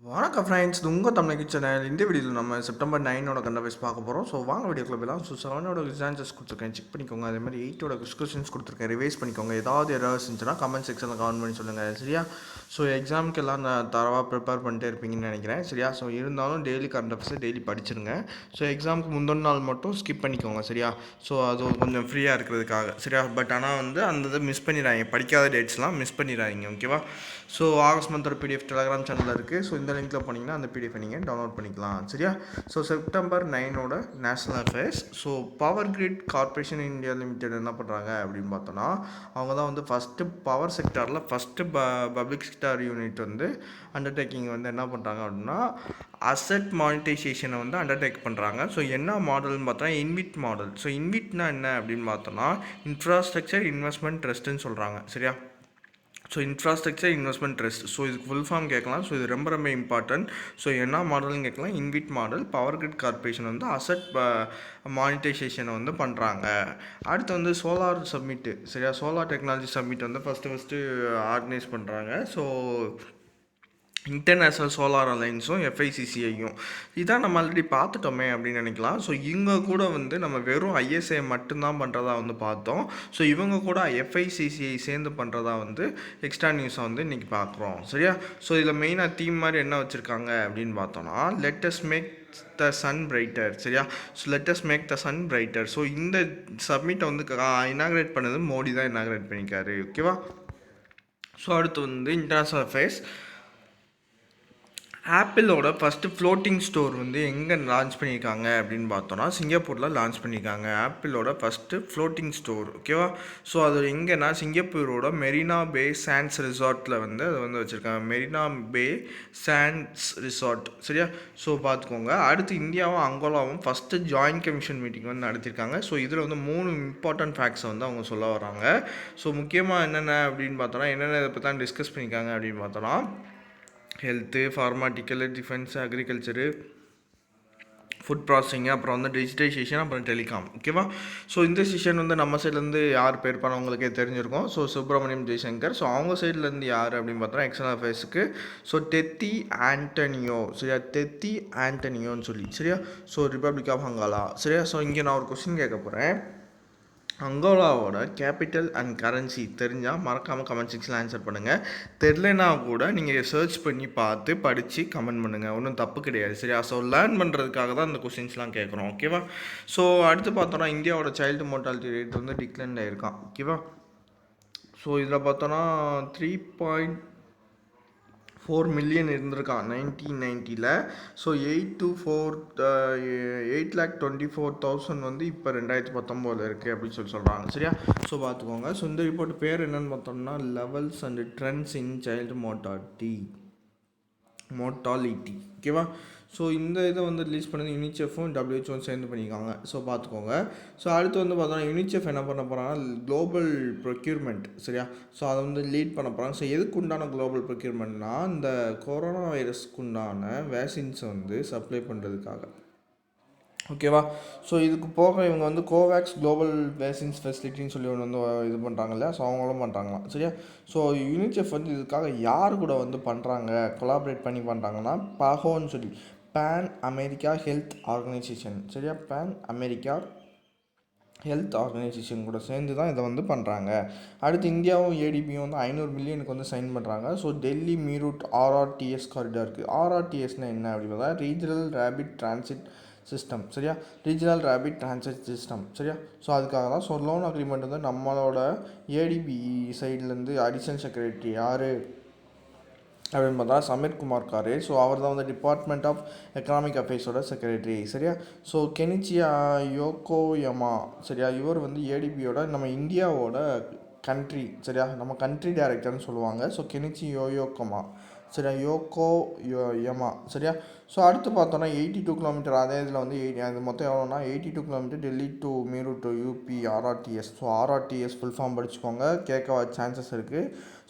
வணக்கம் ஃப்ரெண்ட்ஸ், இது உங்கள் தமிழ் சேனல். இந்த வீடியோவில் நம்ம செப்டம்பர் 9 கண்டவைஸ் பார்க்க போகிறோம். ஸோ வாங்க வீடியோக்குள்ள போகலாம். ஸோ 7 எக்ஸான்சஸ் கொடுத்துருக்கேன், செக் பண்ணிக்கோங்க. அதே மாதிரி 8 கொஸ்டின்ஸ் கொடுத்துருக்கேன், ரிவைஸ் பண்ணிக்கோங்க. ஏதாவது எரர்ஸ் இருந்துச்சுன்னா கமெண்ட் செக்ஷனில் கமெண்ட் பண்ணி சொல்லுங்கள், சரியா? ஸோ எக்ஸாமுக்கு எல்லாம் நான் தரவாக ப்ரிப்பேர் பண்ணிட்டே இருப்பீங்கன்னு நினைக்கிறேன், சரியா? ஸோ இருந்தாலும் டெய்லி கரண்ட் அஃபேர்ஸை டெய்லி படிச்சிருங்க. ஸோ எக்ஸாமுக்கு முந்தின நாள் மட்டும் ஸ்கிப் பண்ணிக்கோங்க, சரியா? ஸோ அது கொஞ்சம் ஃப்ரீயாக இருக்கிறதுக்காக, சரியா? பட் ஆனால் வந்து அந்த இதை மிஸ் பண்ணிடாதீங்க, படிக்காத டேட்ஸ்லாம் மிஸ் பண்ணிடாதீங்க, ஓகேவா? ஸோ ஆகஸ்ட் மந்தோட பிடிஎஃப் டெலகிராம் சேனலில் இருக்குது. ஸோ இந்த லிங்க்கில் போனீங்கன்னா அந்த பிடிஎஃப் நீங்கள் டவுன்லோட் பண்ணிக்கலாம், சரியா? So September 9 national affairs. So power grid corporation India limited என்ன பண்ணுறாங்க அப்படின்னு பார்த்தோன்னா, அவங்க தான் வந்து ஃபஸ்ட்டு பவர் செக்டாரில் ஃபஸ்ட்டு பப்ளிக் செக்டார் யூனிட் வந்து அண்டர்டேக்கிங் வந்து என்ன பண்ணுறாங்க அப்படின்னா அசெட் மானிட்டைசேஷனை வந்து அண்டர்டேக் பண்ணுறாங்க. ஸோ என்ன மாடல்னு பார்த்தா இன்விட் மாடல். ஸோ இன்விட்னா என்ன அப்படின்னு பார்த்தோன்னா இன்ஃப்ராஸ்ட்ரக்சர் இன்வெஸ்ட்மெண்ட் ட்ரஸ்ட்டுன்னு சொல்கிறாங்க, சரியா? So infrastructure investment trust. So இதுக்கு ஃபுல் ஃபார்ம் கேட்கலாம். ஸோ இது ரொம்ப ரொம்ப இம்பார்ட்டன்ட். ஸோ என்ன மாடல்னு கேட்கலாம். InvIT model. Power grid corporation வந்து அசெட் மானிட்டைசேஷனை வந்து பண்ணுறாங்க. அடுத்து வந்து சோலார் சம்மிட்டு, சரியா? சோலார் டெக்னாலஜி சம்மிட் வந்து ஃபஸ்ட்டு ஆர்கனைஸ் பண்ணுறாங்க. ஸோ இன்டர்நேஷ்னல் சோலார் அலைன்ஸும் எஃப்ஐசிசிஐயும் இதான் நம்ம ஆல்ரெடி பார்த்துட்டோமே அப்படின்னு நினைக்கலாம். ஸோ இவங்க கூட வந்து நம்ம வெறும் ஐஎஸ்ஐ மட்டும்தான் பண்ணுறதா வந்து பார்த்தோம். ஸோ இவங்க கூட எஃப்ஐசிசிஐ சேர்ந்து பண்ணுறதா வந்து எக்ஸ்ட்ரா நியூஸை வந்து இன்றைக்கி பார்க்குறோம், சரியா? ஸோ இதில் மெயினாக தீம் மாதிரி என்ன வச்சுருக்காங்க அப்படின்னு பார்த்தோன்னா let's make the sun brighter, சரியா? So let's make the sun brighter. So இந்த சப்மிட்டை வந்து இனாக்ரேட் பண்ணது மோடி தான் இனாக்ரேட் பண்ணிக்காரு, ஓகேவா? ஸோ அடுத்து வந்து இன்டர்நேஷ்னல் அஃபேர்ஸ். ஆப்பிளோட ஃபஸ்ட்டு ஃப்ளோட்டிங் ஸ்டோர் வந்து எங்கே லான்ச் பண்ணியிருக்காங்க அப்படின்னு பார்த்தோன்னா சிங்கப்பூரில் லான்ச் பண்ணியிருக்காங்க. ஆப்பிளோட ஃபஸ்ட்டு ஃப்ளோட்டிங் ஸ்டோர், ஓகேவா? ஸோ அது எங்கேன்னா சிங்கப்பூரோட மெரினா பே சாண்ட்ஸ் ரிசார்ட்டில் வந்து அதை வந்து வச்சுருக்காங்க. மெரினா பே சாண்ட்ஸ் ரிசார்ட், சரியா? ஸோ பார்த்துக்கோங்க. அடுத்து இந்தியாவும் அங்கோலாவும் ஃபஸ்ட்டு ஜாயின்ட் கமிஷன் மீட்டிங் வந்து நடத்தியிருக்காங்க. ஸோ இதில் வந்து 3 இம்பார்ட்டன்ட் ஃபேக்ட்ஸை வந்து அவங்க சொல்ல வராங்க. ஸோ முக்கியமாக என்னென்ன அப்படின்னு பார்த்தோன்னா என்னென்ன இதை பற்றி தான் டிஸ்கஸ் பண்ணியிருக்காங்க அப்படின்னு பார்த்தோன்னா health, ஃபார்மாட்டிக்கல், defence, agriculture, food processing, அப்புறம் வந்து டிஜிட்டைசேஷன், அப்புறம் டெலிகாம், ஓகேவா? ஸோ இந்த செஷன் வந்து நம்ம சைட்லேருந்து யார் பேர் பண்ண உங்களுக்கே தெரிஞ்சிருக்கும். ஸோ சுப்பிரமணியம் ஜெய்சங்கர். ஸோ அவங்க சைட்லேருந்து யார் அப்படின்னு பார்த்தோன்னா எக்ஸ்டர்னல் அஃபேர்ஸுக்கு ஸோ டெத்தி ஆண்டனியோ, சரியா? டெத்தி ஆண்டனியோன்னு சொல்லி, சரியா? ஸோ ரிப்பப்ளிக் ஆஃப் அங்காலா, சரியா? ஸோ இங்கே நான் ஒரு கொஸ்டின் கேட்க போகிறேன். அங்கோலாவோட கேபிட்டல் அண்ட் கரன்சி தெரிஞ்சால் மறக்காமல் கமெண்ட் செக்ஷனில் ஆன்சர் பண்ணுங்கள். தெரிலனா கூட நீங்கள் சர்ச் பண்ணி பார்த்து படித்து கமெண்ட் பண்ணுங்கள், ஒன்றும் தப்பு கிடையாது, சரியா? ஸோ லேர்ன் பண்ணுறதுக்காக தான் இந்த கொஸ்டின்ஸ்லாம் கேட்குறோம், ஓகேவா? ஸோ அடுத்து பார்த்தோன்னா இந்தியாவோட சைல்டு மோர்டாலிட்டி ரேட் வந்து டிக்ளைன் ஆகிருக்கான், ஓகேவா? ஸோ இதில் பார்த்தோன்னா 3.4 மில்லியன் இருந்திருக்கான் 1990. ஸோ 8,24,000 வந்து இப்போ 2019 இருக்குது அப்படின்னு சொல்கிறாங்க, சரியா? ஸோ பார்த்துக்கோங்க. ஸோ இந்த ரிப்போர்ட் பேர் என்னென்னு பார்த்தோம்னா levels and trends in child mortality, ஓகேவா? ஸோ இந்த இதை வந்து ரிலீஸ் பண்ணது யூனிசெஃப்பும் டபிள்யூஹெச்ஓவும் சேர்ந்து பண்ணியிருக்காங்க. ஸோ பார்த்துக்கோங்க. ஸோ அடுத்து வந்து பார்த்தோன்னா யூனிசெஃப் என்ன பண்ண போகிறாங்கன்னா குளோபல் ப்ரொக்யூர்மெண்ட், சரியா? ஸோ அதை வந்து லீட் பண்ண போகிறாங்க. ஸோ எதுக்கு உண்டான குளோபல் ப்ரொக்யூர்மெண்ட்னா இந்த கொரோனா வைரஸ்க்கு உண்டான வேக்சின்ஸை வந்து சப்ளை பண்ணுறதுக்காக, ஓகேவா? ஸோ இதுக்கு போக இவங்க வந்து கோவேக்ஸ் குளோபல் வேக்சின்ஸ் ஃபெசிலிட்டின்னு சொல்லி ஒன்று வந்து இது பண்ணுறாங்கல்ல, ஸோ அவங்களும் பண்ணுறாங்களாம், சரியா? ஸோ யூனிசெஃப் வந்து இதுக்காக யார் கூட வந்து பண்ணுறாங்க, கொலாபரேட் பண்ணி பண்ணுறாங்கன்னா பாகோன்னு சொல்லி பேன் அமெரிக்கா ஹெல்த் ஆர்கனைசேஷன், சரியா? பேன் அமெரிக்கா ஹெல்த் ஆர்கனைசேஷன் கூட சேர்ந்து தான் இதை வந்து பண்ணுறாங்க. அடுத்து இந்தியாவும் ஏடிபியும் வந்து 500 மில்லியனுக்கு வந்து சைன் பண்ணுறாங்க. ஸோ டெல்லி மீரூட் ஆர்ஆர்டிஎஸ் காரிடாருக்கு. ஆர்ஆர்டிஎஸ்னால் என்ன அப்படின்னு பார்த்தா ரீஜனல் ரேபிட் டிரான்சிட் சிஸ்டம், சரியா? ரீஜனல் ரேபிட் டிரான்சிட் சிஸ்டம், சரியா? ஸோ அதுக்காக தான். ஸோ லோன் அக்ரிமெண்ட் வந்து நம்மளோட ஏடிபி சைட்லேருந்து அடிஷனல் செக்ரட்டரி யார் அப்படின்னு பார்த்தா சமீர்குமார் காரே. ஸோ அவர் தான் வந்து டிபார்ட்மெண்ட் ஆஃப் எக்கனாமிக் அஃபேர்ஸோட செக்ரட்டரி, சரியா? ஸோ கெனிச்சியா யோகோயமா, சரியா? இவர் வந்து ஏடிபியோட நம்ம இந்தியாவோட கண்ட்ரி, சரியா? நம்ம கண்ட்ரி டைரக்டர்னு சொல்லுவாங்க. ஸோ கெனிச்சி யோயோகமா, சரியா? யோகோயமா, சரியா? ஸோ அடுத்து பார்த்தோன்னா 82 கிலோமீட்டர். அதே இதில் வந்து அது மொத்தம் எவ்வளோனா 82 kilometre Delhi to Meerut to UP RRTS. So RRTS full form படிச்சுக்கோங்க, கேட்க சான்சஸ் இருக்குது.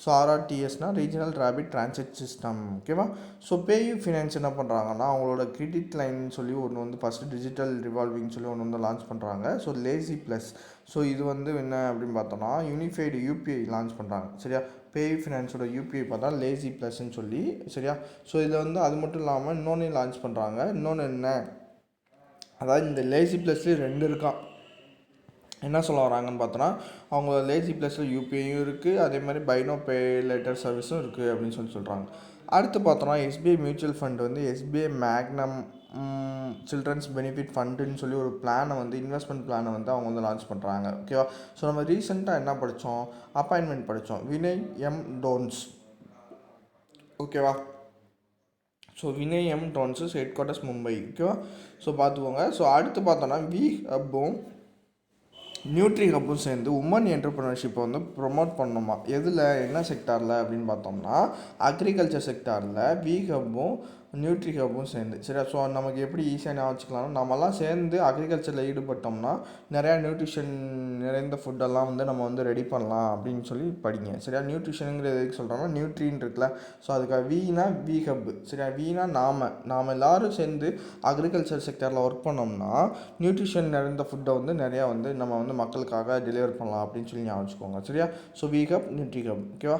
ஸோ ஆர்ஆர்டிஎஸ்னால் ரீஜனல் ரேபிட் டிரான்சிட் சிஸ்டம். ஓகேவா. ஸோ பேயூ ஃபினான்ஸ் என்ன பண்ணுறாங்கன்னா அவங்களோட கிரெடிட் லைன் சொல்லி ஒன்று வந்து ஃபஸ்ட்டு டிஜிட்டல் ரிவால்விங் சொல்லி ஒன்று வந்து லான்ச் பண்ணுறாங்க. So lazy plus. ஸோ இது வந்து என்ன அப்படின்னு பார்த்தோன்னா யூனிஃபைடு யூபிஐ லான்ச் பண்ணுறாங்க. சரியா. பேயூ ஃபினான்ஸோட யூபிஐ பார்த்தா லேசி ப்ளஸ்ன்னு சொல்லி. சரியா. ஸோ இதில் வந்து அது மட்டும் இல்லாமல் இன்னொன்று லான்ச் பண்ணுறாங்க. இன்னொன்று என்ன, அதாவது இந்த லேசி ப்ளஸ்லேயே 2 இருக்கான். என்ன சொல்ல வராங்கன்னு பார்த்தோன்னா அவங்க லேசி ப்ளஸில் யூபிஐயும் இருக்குது, அதே மாதிரி பை நோ பே லேட்டர் சர்வீஸும் இருக்குது அப்படின்னு சொல்கிறாங்க. அடுத்து பார்த்தோன்னா எஸ்பிஐ மியூச்சுவல் ஃபண்ட் வந்து எஸ்பிஐ மேக்னம் சில்ட்ரன்ஸ் பெனிஃபிட் ஃபண்டுன்னு சொல்லி ஒரு பிளானை வந்து இன்வெஸ்ட்மெண்ட் பிளானை வந்து அவங்க வந்து லான்ச் பண்ணுறாங்க. ஓகேவா. ஸோ நம்ம ரீசெண்டாக என்ன படித்தோம், அப்பாயின்மெண்ட் படித்தோம், வினய் எம் டோன்ஸ். ஓகேவா. ஸோ வினய் எம் டோன்ஸஸ் ஹெட் குவார்ட்டர்ஸ் மும்பை. ஓகேவா. ஸோ பார்த்துக்கோங்க. ஸோ அடுத்து பார்த்தோன்னா வி ஹப்பும் நியூட்ரி ஹப்பும் சேர்ந்து உமன் என்டர்ப்ரனர்ஷிப்பை வந்து ப்ரொமோட் பண்ணணுமா. எதில், என்ன செக்டாரில் அப்படின்னு பார்த்தோம்னா அக்ரிகல்ச்சர் செக்டாரில் வி ஹப்பும் நியூட்ரி ஹப்பும் சேர்ந்து. சரியா. ஸோ நமக்கு எப்படி ஈஸியாக ஞாபகம் வச்சுக்கலாம், நம்மலாம் சேர்ந்து அக்ரிகல்ச்சரில் ஈடுபட்டோம்னா நிறையா நியூட்ரிஷன் நிறைந்த ஃபுட்டெல்லாம் வந்து நம்ம வந்து ரெடி பண்ணலாம் அப்படின்னு சொல்லி படிங்க. சரியா. நியூட்ரிஷனுங்கிறது எதுக்கு சொல்கிறோம்னா நியூட்ரின்னு இருக்குல்ல. ஸோ அதுக்காக வீணா வி ஹப்பு. சரியா. வீணா நாம் எல்லோரும் சேர்ந்து அக்ரிகல்ச்சர் செக்டாரில் ஒர்க் பண்ணோம்னா நியூட்ரிஷன் நிறைந்த ஃபுட்டை வந்து நிறையா வந்து நம்ம வந்து மக்களுக்காக டெலிவர் பண்ணலாம் அப்படின்னு சொல்லி ஞாபகம் வச்சுக்கோங்க. சரியா. ஸோ வி ஹப் நியூட்ரி ஹப். ஓகேவா.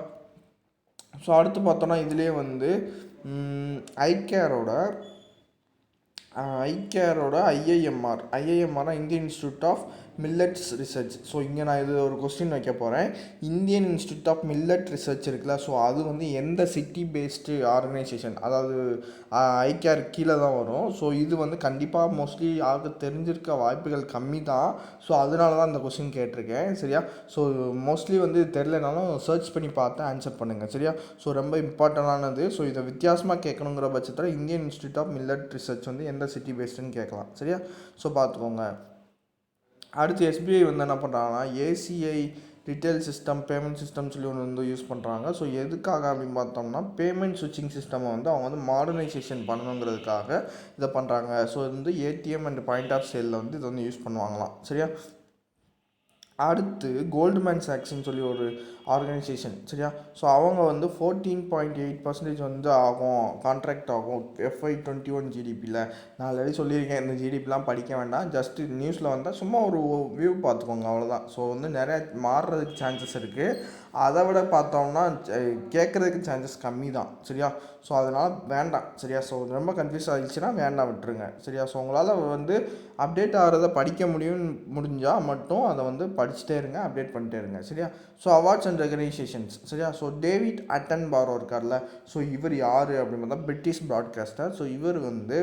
ஸோ அடுத்து பார்த்தோன்னா இதுலேயே வந்து ஐகேரோட IIMR Indian institute of millets research. So இங்கே நான் இது ஒரு கொஸ்டின் வைக்க போகிறேன். Indian institute of millet research இருக்குல்ல, ஸோ அது வந்து எந்த சிட்டி பேஸ்டு ஆர்கனைசேஷன், அதாவது ஐகேர் கீழே தான் வரும். ஸோ இது வந்து கண்டிப்பாக மோஸ்ட்லி யாருக்கு தெரிஞ்சிருக்க வாய்ப்புகள் கம்மி தான். ஸோ அதனால தான் இந்த கொஸ்டின் கேட்டிருக்கேன். சரியா. ஸோ மோஸ்ட்லி வந்து தெரிலனாலும் சர்ச் பண்ணி பார்த்து ஆன்சர் பண்ணுங்கள். சரியா. ஸோ ரொம்ப இம்பார்ட்டண்டானது. ஸோ இதை வித்தியாசமாக கேட்கணுங்கிற பட்சத்தில் Indian institute of millet research வந்து எந்த சிட்டி பேஸ்டுன்னு கேட்கலாம். சரியா. ஸோ பார்த்துக்கோங்க. அடுத்து எஸ்பிஐ வந்து என்ன பண்ணுறாங்கன்னா ACI retail system payment system சொல்லி ஒன்று வந்து யூஸ் பண்ணுறாங்க. ஸோ எதுக்காக அப்படின்னு பார்த்தோம்னா பேமெண்ட் ஸ்விட்சிங் சிஸ்டமை வந்து அவங்க வந்து மாடர்னைசேஷன் பண்ணணுங்கிறதுக்காக இதை பண்ணுறாங்க. ஸோ இது வந்து ஏடிஎம் அண்ட் பாயிண்ட் ஆஃப் சேலில் வந்து இதை வந்து யூஸ் பண்ணுவாங்களாம். சரியா. அடுத்து கோல்ட்மேன் சாக்ஸ்ன்னு சொல்லி ஒரு ஆர்கனைசேஷன். சரியா. ஸோ அவங்க வந்து 14.8% வந்து ஆகும், கான்ட்ராக்ட் ஆகும் FY 21 ஜிடிபியில். நான் ஆல்ரெடி சொல்லியிருக்கேன் இந்த ஜிடிபிலாம் படிக்க வேண்டாம், ஜஸ்ட்டு நியூஸில் வந்தால் சும்மா ஒரு வியூ பார்த்துக்கோங்க, அவ்வளோதான். ஸோ வந்து நிறையா மாறுறதுக்கு சான்சஸ் இருக்குது. அதை விட பார்த்தோம்னா கேட்குறதுக்கு சான்சஸ் கம்மி தான். சரியா. ஸோ அதனால் வேண்டாம். சரியா. ஸோ ரொம்ப கன்ஃபியூஸ் ஆகிடுச்சுன்னா வேண்டாம், விட்டுருங்க. சரியா. ஸோ உங்களால் வந்து அப்டேட் ஆகிறத படிக்க முடிஞ்சால் மட்டும் அதை வந்து படிச்சுட்டே இருங்க, அப்டேட் பண்ணிட்டே இருங்க. சரியா. So awards and recognitions. சரியா. ஸோ டேவிட் அட்டன்பாரோ இருக்கார்ல, ஸோ இவர் யார் அப்படின்னு பார்த்தா பிரிட்டிஷ் ப்ராட்காஸ்டர். ஸோ இவர் வந்து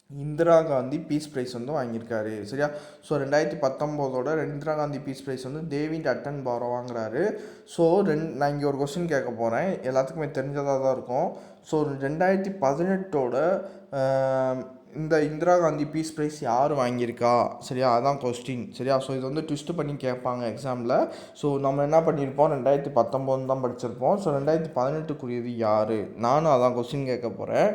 இந்திரா காந்தி பீஸ் ப்ரைஸ் வந்து வாங்கியிருக்காரு. சரியா. So 2019 Indira Gandhi peace prize வந்து டேவிட் அட்டன்பாரோ வாங்குறாரு. ஸோ நான் இங்கே ஒரு கொஸ்டின் கேட்க போகிறேன், எல்லாத்துக்குமே தெரிஞ்சதாக தான் இருக்கும். ஸோ 2018 இந்த இந்திரா காந்தி பீஸ் ப்ரைஸ் யார் வாங்கியிருக்கா. சரியா. அதான் கொஸ்டின். சரியா. ஸோ இது வந்து ட்விஸ்ட் பண்ணி கேட்பாங்க எக்ஸாமில். ஸோ நம்ம என்ன பண்ணியிருப்போம், 2019 தான் படிச்சிருப்போம். ஸோ 2018 யார், நானும் அதான் கொஸ்டின் கேட்க போகிறேன்.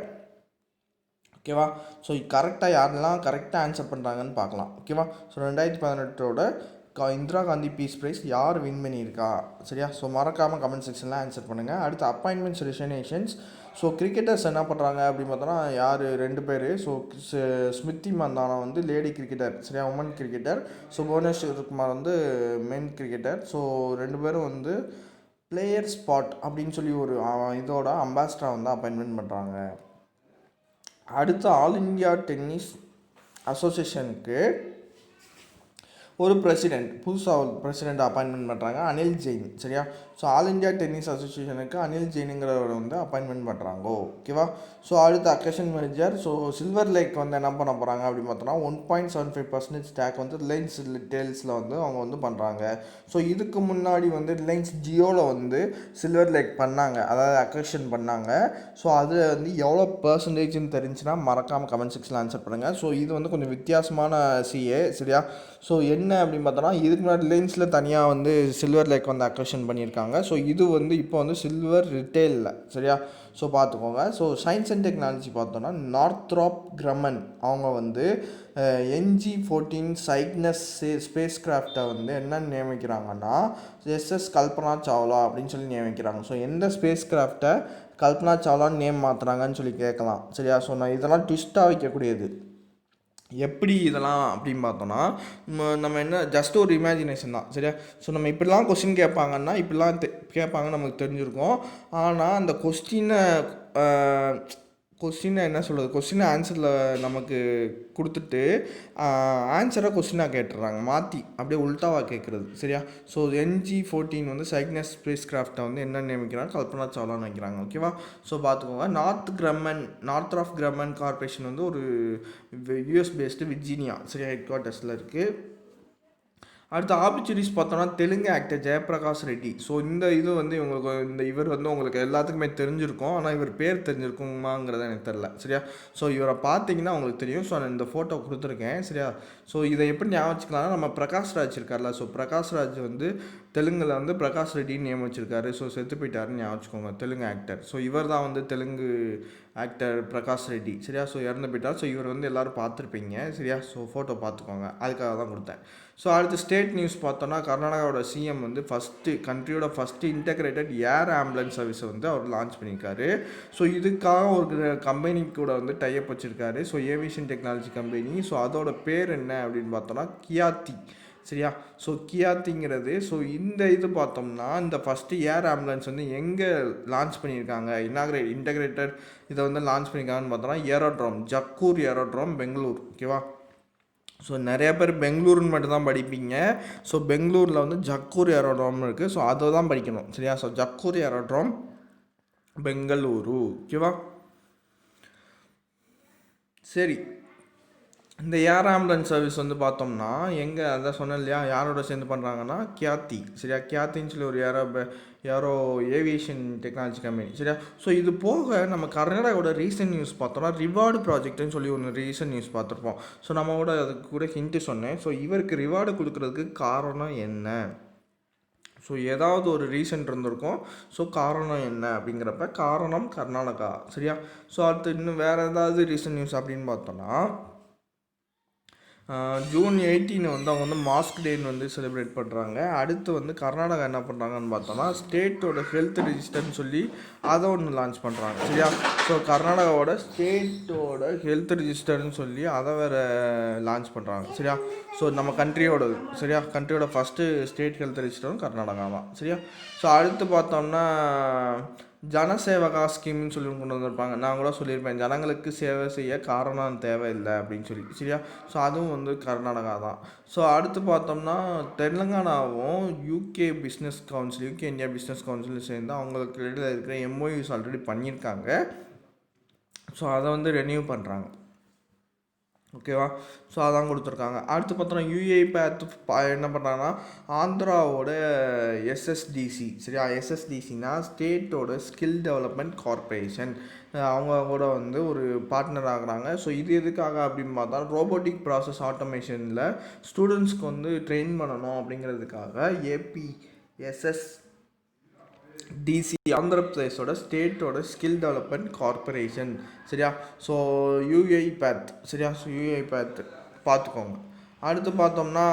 ஓகேவா. ஸோ கரெக்டாக யாரெல்லாம் கரெக்டாக ஆன்சர் பண்ணுறாங்கன்னு பார்க்கலாம். ஓகேவா. So 2018 Indira Gandhi peace prize யார் வின் பண்ணியிருக்கா. சரியா. ஸோ மறக்காமல் கமெண்ட் செக்ஷனில் ஆன்சர் பண்ணுங்கள். அடுத்து அப்பாயின்மெண்ட்ஸ் ரெசிக்னேஷன்ஸ். ஸோ கிரிக்கெட்டர்ஸ் என்ன பண்ணுறாங்க அப்படின்னு பார்த்தோன்னா யார், 2 பேர். ஸோ ஸ்மிருதி மந்தானா வந்து லேடி கிரிக்கெட்டர். சரியா, woman cricketer. So Bhuvneshwar Kumar வந்து மென் கிரிக்கெட்டர். ஸோ 2 பேரும் வந்து பிளேயர் ஸ்பாட் அப்படின்னு சொல்லி ஒரு இதோட அம்பாசிடராக வந்து அப்பாயின்மெண்ட் பண்ணுறாங்க. அடுத்து ஆல் இந்தியா டென்னிஸ் அசோசியேஷனுக்கு ஒரு பிரசிடெண்ட், புதுசாக ஒரு பிரசிடெண்ட் அப்பாயின்மெண்ட் பண்ணுறாங்க, அனில் ஜெயின். சரியா. ஸோ ஆல் இந்தியா டென்னிஸ் அசோசியேஷனுக்கு அனில் ஜெயினுங்கிறவர் வந்து அப்பாயின்மெண்ட் பண்ணுறாங்க. ஓகேவா. ஸோ அடுத்து acquisition manager. So Silver Lake வந்து என்ன பண்ண போகிறாங்க அப்படின்னு பார்த்தோன்னா 1.75% ஸ்டாக் வந்து ரிலையன்ஸ் டேல்ஸில் வந்து அவங்க வந்து பண்ணுறாங்க. ஸோ இதுக்கு முன்னாடி வந்து ரிலையன்ஸ் ஜியோவில் வந்து சில்வர் லேக் பண்ணாங்க, அதாவது அக்கேஷன் பண்ணாங்க. ஸோ அது வந்து எவ்வளோ பர்சன்டேஜ்னு தெரிஞ்சுன்னா மறக்காமல் கமெண்ட் செக்ஷனில் ஆன்சர் பண்ணுங்கள். ஸோ இது வந்து கொஞ்சம் வித்தியாசமான சிஏ. சரியா. ஸோ என்ன என்ன அப்படின்னு பார்த்தோன்னா, இதுக்கு முன்னாடி ரிலையன்ஸில் தனியாக வந்து சில்வர் லேக் வந்து அக்வசிஷன் பண்ணியிருக்காங்க. ஸோ இது வந்து இப்போ வந்து சில்வர் ரிட்டெயிலில், சரியா? ஸோ பார்த்துக்கோங்க. ஸோ சயின்ஸ் அண்ட் டெக்னாலஜி பார்த்தோன்னா, நார்த்ராப் கிரமன் அவங்க வந்து NG-14 சைக்னஸ் ஸ்பேஸ் கிராஃப்டை வந்து என்னன்னு நியமிக்கிறாங்கன்னா, SS கல்பனா சாவ்லா அப்படின்னு சொல்லி நியமிக்கிறாங்க. ஸோ எந்த ஸ்பேஸ் கிராஃப்டை கல்பனா சாவ்லான்னு நேம் மாற்றுறாங்கன்னு சொல்லி கேட்கலாம், சரியா? ஸோ நான் இதெல்லாம் ட்விஸ்ட்டாக வைக்கக்கூடியது. எப்படி இதெல்லாம் அப்படின்னு பார்த்தோன்னா, நம்ம என்ன ஜஸ்ட் ஒரு இமேஜினேஷன் தான், சரியா? ஸோ நம்ம இப்படிலாம் கொஸ்டின் கேட்பாங்கன்னா இப்படிலாம் கேட்பாங்கன்னு நமக்கு தெரிஞ்சிருக்கும். ஆனால் அந்த கொஸ்டினை என்ன சொல்கிறது, கொஸ்டினை ஆன்சரில் நமக்கு கொடுத்துட்டு ஆன்சரை கொஸ்டினாக கேட்டுடுறாங்க, மாற்றி அப்படியே உல்ட்டாவாக கேட்குறது, சரியா? ஸோ NG-14 வந்து சைக்னஸ் ஸ்பேஸ் கிராஃப்டை வந்து என்ன நியமிக்கிறாங்க, கல்பனா சாவ்லான்னு வைக்கிறாங்க, ஓகேவா? ஸோ பார்த்துக்கோங்க. நார்த்ராப் கிரமன் கார்பரேஷன் வந்து ஒரு US பேஸ்டு விர்ஜீனியா, சரியா, ஹெட் குவார்ட்டர்ஸில் இருக்குது. அடுத்த ஆப்பர்ச்சுனிட்டிஸ் பார்த்தோன்னா, தெலுங்கு ஆக்டர் ஜெயபிரகாஷ் ரெட்டி. ஸோ இது வந்து இவர் வந்து உங்களுக்கு எல்லாத்துக்குமே தெரிஞ்சிருக்கும். ஆனால் இவர் பேர் தெரிஞ்சிருக்குமாங்கிறத எனக்கு தெரில, சரியா? ஸோ இவரை பார்த்தீங்கன்னா உங்களுக்கு தெரியும். ஸோ நான் இந்த ஃபோட்டோ கொடுத்துருக்கேன், சரியா? ஸோ இதை எப்படி ஞாபகம் வச்சுக்கலாம்னா, நம்ம பிரகாஷ்ராஜ் இருக்கார்ல, ஸோ பிரகாஷ்ராஜ் வந்து தெலுங்கில் வந்து பிரகாஷ் ரெட்டின்னு நேம் வச்சுருக்காரு. ஸோ செத்து போயிட்டாருன்னு ஞாபகம் வச்சுக்கோங்க, தெலுங்கு ஆக்டர். ஸோ இவர் தான் வந்து தெலுங்கு ஆக்டர் பிரகாஷ் ரெட்டி, சரியா? ஸோ இறந்து போயிட்டார். ஸோ இவர் வந்து எல்லோரும் பார்த்துருப்பீங்க, சரியா? ஸோ ஃபோட்டோ பார்த்துக்கோங்க, அதுக்காக தான் கொடுத்தேன். ஸோ அடுத்து ஸ்டேட் நியூஸ் பார்த்தோன்னா, கர்நாடகாவோட சிஎம் வந்து கண்ட்ரியோட ஃபஸ்ட்டு இன்டெகிரேட்டட் ஏர் ஆம்புலன்ஸ் சர்வீஸை வந்து அவர் லான்ச் பண்ணியிருக்காரு. ஸோ இதுக்காக ஒரு கம்பெனி கூட வந்து டைப் வச்சுருக்காரு. So aviation technology company. So அதோட பேர் என்ன அப்படின்னு பார்த்தோன்னா, கியாத்தி, சரியா? ஸோ கியாத்திங்கிறது, ஸோ இது பார்த்தோம்னா, இந்த ஃபஸ்ட்டு ஏர் ஆம்புலன்ஸ் வந்து எங்கே லான்ச் பண்ணியிருக்காங்க, இன்டெகிரேட்டட் இதை வந்து லான்ச் பண்ணியிருக்காங்கன்னு பார்த்தோன்னா, ஏரோட்ரோம், ஜக்கூர் ஏரோட்ரோம், பெங்களூர், ஓகேவா? ஸோ நிறைய பேர் பெங்களூருன்னு மட்டும்தான் படிப்பீங்க. ஸோ பெங்களூரில் வந்து ஜக்கூர் ஏரோட்ரோம் இருக்குது. ஸோ அதை தான் படிக்கணும், சரியா? ஸோ ஜக்கூர் ஏரோட்ரோம், பெங்களூரு, ஓகேவா? சரி, இந்த ஏர் ஆம்புலன்ஸ் சர்வீஸ் வந்து பார்த்தோம்னா எங்கே, அதான் சொன்னேன் இல்லையா, யாரோட சேர்ந்து பண்ணுறாங்கன்னா கியாத்தி, சரியா? கியாத்தின்னு சொல்லி ஒரு ஏரோ ஏவியேஷன் டெக்னாலஜி கம்பெனி, சரியா? ஸோ இது போக நம்ம கர்நாடகாவோட ரீசன்ட் நியூஸ் பார்த்தோம்னா, ரிவார்டு ப்ராஜெக்ட்னு சொல்லி ஒன்று ரீசன்ட் நியூஸ் பார்த்துருப்போம். ஸோ நம்ம கூட அதுக்கு கூட ஹிண்ட்டு சொன்னேன். ஸோ இவருக்கு ரிவார்டு கொடுக்குறதுக்கு காரணம் என்ன? ஸோ ஏதாவது ஒரு ரீசன் இருந்திருக்கும். ஸோ காரணம் என்ன அப்படிங்கிறப்ப காரணம் கர்நாடகா, சரியா? ஸோ அடுத்து இன்னும் வேறு ஏதாவது ரீசன்ட் நியூஸ் அப்படின்னு பார்த்தோன்னா, June 18 வந்து அவங்க வந்து மாஸ்க் டேன்னு வந்து செலிப்ரேட் பண்ணுறாங்க. அடுத்து வந்து கர்நாடகா என்ன பண்ணுறாங்கன்னு பார்த்தோன்னா, ஸ்டேட்டோட ஹெல்த் ரெஜிஸ்டர்னு சொல்லி அதை ஒன்று லான்ச் பண்ணுறாங்க, சரியா? ஸோ கர்நாடகாவோட ஸ்டேட்டோட ஹெல்த் ரெஜிஸ்டர்னு சொல்லி அதை வேறு லான்ச் பண்ணுறாங்க, சரியா? ஸோ நம்ம கண்ட்ரியோட, சரியா, கண்ட்ரியோட ஃபஸ்ட்டு ஸ்டேட் ஹெல்த் ரெஜிஸ்டரும் கர்நாடகா தான், சரியா? ஸோ அடுத்து பார்த்தோம்னா, ஜனசேவகா ஸ்கீம்னு சொல்லி கொண்டு வந்திருப்பாங்க. நான் கூட சொல்லியிருப்பேன், ஜனங்களுக்கு சேவை செய்ய காரணம் தேவையில்லை அப்படின்னு சொல்லி, சரியா? ஸோ அதுவும் வந்து கர்நாடகா தான். ஸோ அடுத்து பார்த்தோம்னா, தெலுங்கானாவும் யூகே இந்தியா பிஸ்னஸ் கவுன்சிலும் சேர்ந்து அவங்களுக்கு இடையில் இருக்கிற MOUs ஆல்ரெடி பண்ணியிருக்காங்க. ஸோ அதை வந்து ரெனியூ பண்ணுறாங்க, ஓகேவா? ஸோ அதான் கொடுத்துருக்காங்க. அடுத்து பார்த்தோன்னா, UiPath என்ன பண்ணுறாங்கன்னா, ஆந்திராவோட SSDC, சரியா? SSDCனா ஸ்டேட்டோட ஸ்கில் டெவலப்மெண்ட் கார்பரேஷன், அவங்க கூட வந்து ஒரு பார்ட்னர் ஆகுறாங்க. ஸோ இது எதுக்காக அப்படின்னு பார்த்தா, ரோபோட்டிக் ப்ராசஸ் ஆட்டோமேஷனில் ஸ்டூடெண்ட்ஸ்க்கு வந்து ட்ரெயின் பண்ணணும் அப்படிங்கிறதுக்காக APSSDC ஆந்திர பிரதேஷோட ஸ்டேட்டோட ஸ்கில் டெவலப்மெண்ட் கார்பரேஷன், சரியா? ஸோ UiPath, சரியா? ஸோ UiPath பார்த்துக்கோங்க. அடுத்து பார்த்தோம்னா,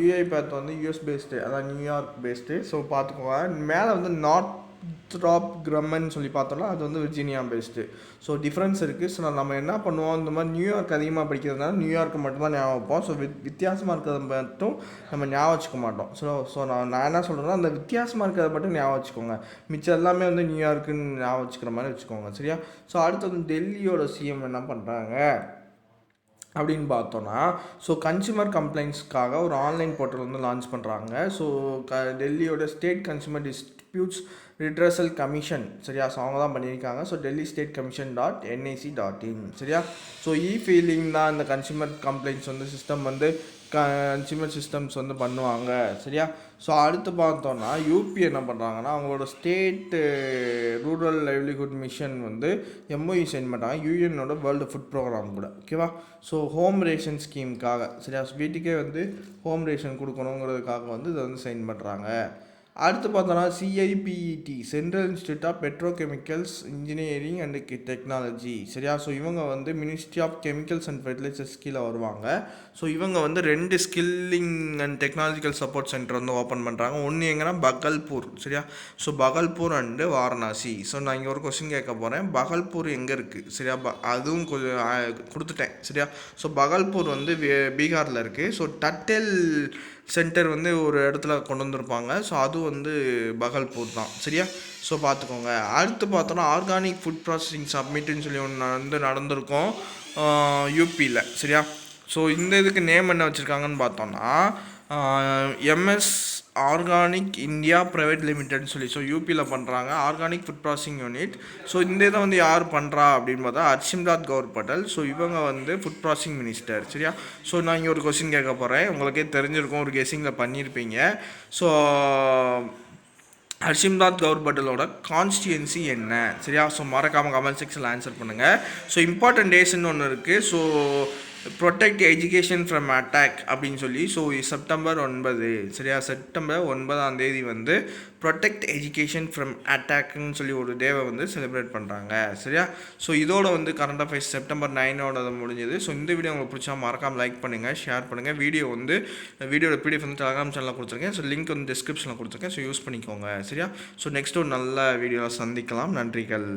UiPath வந்து US பேஸ்டு, அதான் நியூயார்க் பேஸ்டு. ஸோ பார்த்துக்கோங்க. மேலே வந்து நார்த்ராப் கிரமன் சொல்லி பார்த்தோம்னா, அது வந்து விர்ஜீனியா பேஸ்டு. ஸோ டிஃப்ரென்ஸ் இருக்குது. ஸோ நம்ம என்ன பண்ணுவோம், இந்த மாதிரி நியூயார்க் அதிகமாக படிக்கிறதுனால நியூயார்க்கு மட்டும்தான் ஞாபகம் வைப்போம். ஸோ வித்தியாசமாக இருக்கிறத மட்டும் நம்ம ஞாபகம் வச்சுக்க மாட்டோம். ஸோ நான் என்ன சொல்கிறேன்னா, அந்த வித்தியாசமாக இருக்கிறத மட்டும் ஞாபகம் வச்சுக்கோங்க. மிச்சம் எல்லாமே வந்து நியூயார்க்குன்னு ஞாபகம் வச்சுக்கிற மாதிரி வச்சுக்கோங்க, சரியா? ஸோ அடுத்து வந்து டெல்லியோட சிஎம் என்ன பண்ணுறாங்க அப்படின்னு பார்த்தோன்னா, ஸோ கன்சியூமர் கம்ப்ளைண்ட்ஸ்க்காக ஒரு ஆன்லைன் போர்ட்டல் வந்து லான்ச் பண்ணுறாங்க. ஸோ டெல்லியோட state consumer disputes redressal commission, சரியா? ஸோ அவங்க தான் பண்ணியிருக்காங்க. So Delhi state commission .nic.in, சரியா? ஸோ ஃபீலிங் தான் இந்த கன்சியூமர் கம்ப்ளைண்ட்ஸ் வந்து சிஸ்டம் வந்து கன்சியூமர் சிஸ்டம்ஸ் வந்து பண்ணுவாங்க சரியா. ஸோ அடுத்து பார்த்தோன்னா யூபி என்ன பண்ணுறாங்கன்னா அவங்களோட ஸ்டேட்டு ரூரல் லைவ்லிஹுட் மிஷன் வந்து எம்ஓஇ சைன் பண்ணுறாங்க யூஎனோட வேர்ல்டு ஃபுட் ப்ரோக்ராம் கூட ஓகேவா. ஸோ ஹோம் ரேஷன் ஸ்கீமுக்காக சரியா, வீட்டுக்கே வந்து ஹோம் ரேஷன் கொடுக்கணுங்கிறதுக்காக வந்து இதை வந்து சைன் பண்ணுறாங்க. அடுத்து பார்த்தோன்னா CIPET central institute of petrochemicals engineering and technology சரியா. ஸோ இவங்க வந்து ministry of chemicals and fertilizers கீழே வருவாங்க. ஸோ இவங்க வந்து 2 skilling and technological support centre வந்து ஓப்பன் பண்ணுறாங்க. ஒன்று எங்கன்னா பகல்பூர் சரியா. So Bhagalpur and Varanasi. So நான் இங்கே ஒரு கொஸ்டின் கேட்க போகிறேன், பகல்பூர் எங்கே இருக்குது சரியா. அதுவும் கொஞ்சம் கொடுத்துட்டேன் சரியா. ஸோ பகல்பூர் வந்து பீகாரில் இருக்குது. ஸோ டட்டெல் சென்டர் வந்து ஒரு இடத்துல கொண்டு வந்திருப்பாங்க. ஸோ அது வந்து பகல்பூர் தான் சரியா. ஸோ பார்த்துக்கோங்க. அடுத்து பார்த்தோன்னா ஆர்கானிக் ஃபுட் ப்ராசஸிங் சப்மிட்டுன்னு சொல்லி ஒன்று வந்து நடந்திருக்கோம் யூபியில் சரியா. ஸோ இந்த இதுக்கு நேம் என்ன வச்சுருக்காங்கன்னு பார்த்தோன்னா எம்எஸ் ஆர்கானிக் இந்தியா ப்ரைவேட் லிமிடெட்னு சொல்லி. ஸோ யூபியில் பண்ணுறாங்க organic food processing unit. So இந்த இதை வந்து யார் பண்ணுறா அப்படின்னு பார்த்தா ஹர்சிம்ராத் கவுர் பட்டேல். ஸோ இவங்க வந்து ஃபுட் ப்ராசஸிங் மினிஸ்டர் சரியா. ஸோ நான் இங்கே ஒரு கொஸ்டின் கேட்க போகிறேன், உங்களுக்கே தெரிஞ்சிருக்கும், ஒரு கெஸ்ஸிங்கில் பண்ணியிருப்பீங்க. ஸோ ஹர்சிம்ராத் கவுர் பட்டேலோட கான்ஸ்டியூன்சி என்ன சரியா. ஸோ மறக்காமல் கமெண்ட் செக்ஷனில் ஆன்சர் பண்ணுங்கள். ஸோ இம்பார்ட்டன்ட் டேஸ்ன்னு ஒன்று இருக்குது. So protect education from attack அப்படின்னு சொல்லி. ஸோ செப்டம்பர் 9 சரியா. செப்டம்பர் 9 வந்து ப்ரொடெக்ட் எஜுகேஷன் ஃப்ரம் அட்டாக்னு சொல்லி ஒரு டேவை வந்து செலிப்ரேட் பண்ணுறாங்க சரியா. ஸோ இதோட வந்து கரண்ட் அஃபேர்ஸ் செப்டம்பர் 9 முடிஞ்சது. ஸோ இந்த வீடியோ உங்களுக்கு பிடிச்சா மறக்காமல் லைக் பண்ணுங்கள், ஷேர் பண்ணுங்கள். வீடியோட பிடிஎஃப் வந்து டெலகிராம் சேனலில் கொடுத்துருக்கேன். ஸோ லிங்க் வந்து டிஸ்கிரிப்ஷனில் கொடுத்துருக்கேன். ஸோ யூஸ் பண்ணிக்கோங்க சரியா. ஸோ நெக்ஸ்ட் ஒரு நல்ல வீடியோவில் சந்திக்கலாம். நன்றிகள்.